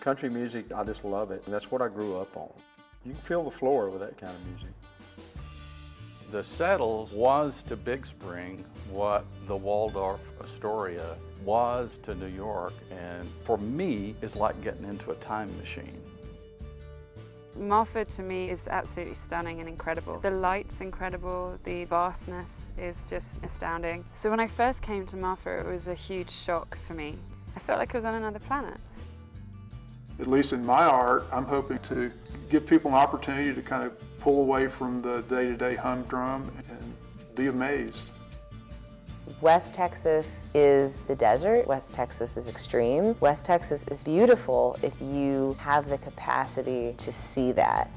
Country music, I just love it, and that's what I grew up on. You can feel the floor with that kind of music. The Settles was to Big Spring what the Waldorf Astoria was to New York, and for me, it's like getting into a time machine. Marford to me is absolutely stunning and incredible. The light's incredible, the vastness is just astounding. So when I first came to Marford, it was a huge shock for me. I felt like I was on another planet. At least in my art, I'm hoping to give people an opportunity to kind of pull away from the day-to-day humdrum and be amazed. West Texas is the desert. West Texas is extreme. West Texas is beautiful if you have the capacity to see that.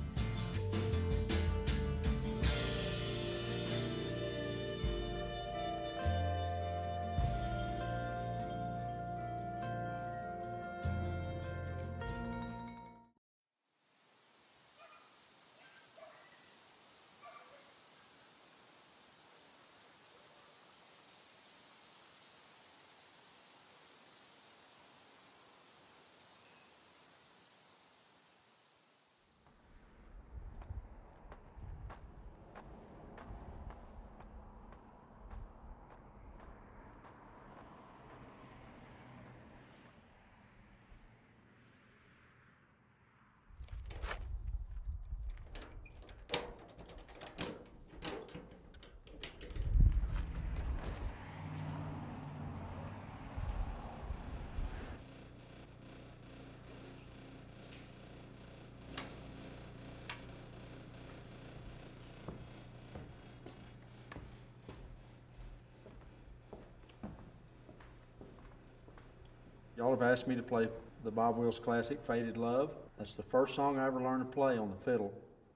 Y'all have asked me to play the Bob Wills classic, Faded Love. That's the first song I ever learned to play on the fiddle.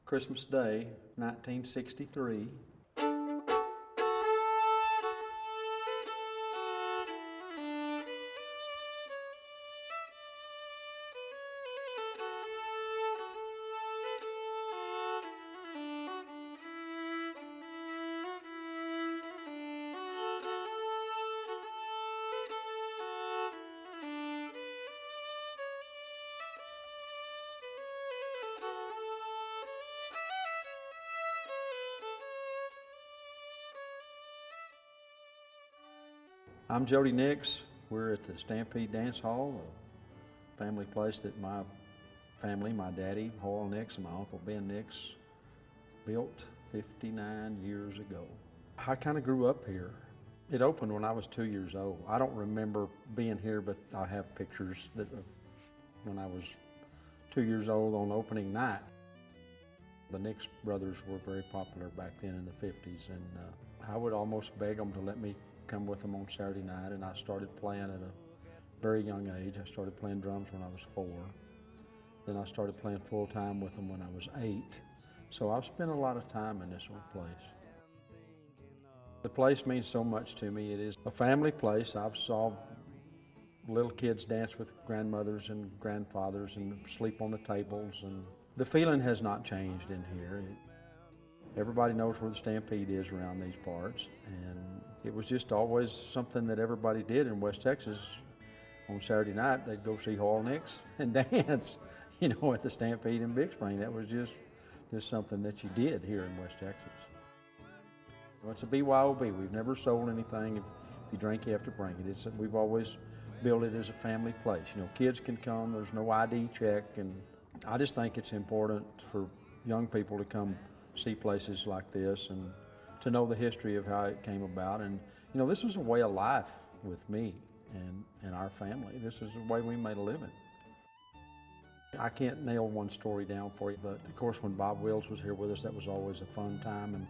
Christmas Day, 1963. I'm Jody Nix. We're at the Stampede Dance Hall, a family place that my family, my daddy, Hoyle Nix, and my uncle Ben Nix built 59 years ago. I kind of grew up here. It opened when I was 2 years old. I don't remember being here, but I have pictures that when I was 2 years old on opening night. The Nix brothers were very popular back then in the 50s, and I would almost beg them to let me come with them on Saturday night, and I started playing at a very young age. I started playing drums when I was 4. Then I started playing full-time with them when I was 8. So I've spent a lot of time in this old place. The place means so much to me. It is a family place. I've saw little kids dance with grandmothers and grandfathers and sleep on the tables, and the feeling has not changed in here. Everybody knows where the Stampede is around these parts, and it was just always something that everybody did in West Texas. On Saturday night, they'd go see Hoyle Nix and dance, you know, at the Stampede in Big Spring. That was just something that you did here in West Texas. Well, it's a BYOB. We've never sold anything. If you drink, you have to bring it. We've always built it as a family place. You know, kids can come, there's no ID check, and I just think it's important for young people to come see places like this and to know the history of how it came about. And you know, this was a way of life with me and our family. This is the way we made a living. I can't nail one story down for you, but of course when Bob Wills was here with us, that was always a fun time, and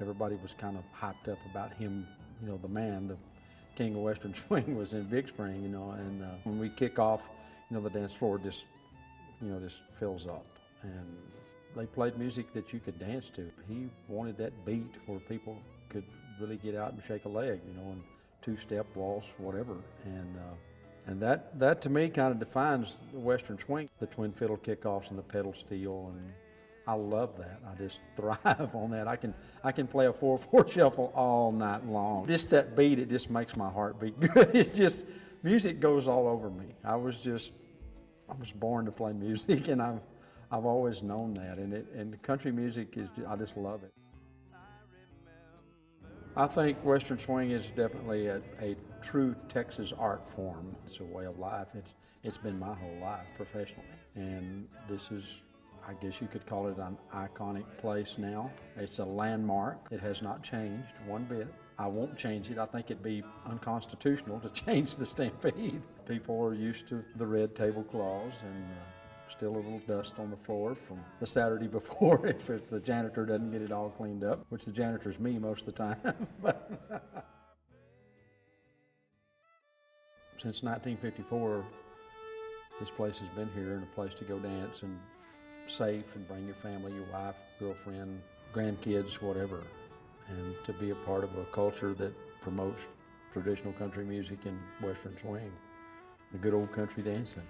everybody was kind of hyped up about him, you know, the man, the king of Western Swing was in Big Spring, you know, and when we kick off, you know, the dance floor just, you know, just fills up. And they played music that you could dance to. He wanted that beat where people could really get out and shake a leg, you know, and two-step, waltz, whatever. And that to me kind of defines the Western Swing, the twin fiddle kickoffs and the pedal steel, and I love that. I just thrive on that. I can play a 4/4 shuffle all night long. Just that beat, it just makes my heart beat good. It's just, music goes all over me. I was just I was born to play music, and I've always known that, and country music is, I just love it. I think Western swing is definitely a true Texas art form. It's a way of life. It's been my whole life professionally, and this is, I guess you could call it an iconic place now. It's a landmark. It has not changed one bit. I won't change it. I think it'd be unconstitutional to change the Stampede. People are used to the red tablecloths and still a little dust on the floor from the Saturday before if the janitor doesn't get it all cleaned up, which the janitor's me most of the time. Since 1954, this place has been here and a place to go dance and safe and bring your family, your wife, girlfriend, grandkids, whatever, and to be a part of a culture that promotes traditional country music and Western swing, the good old country dancing.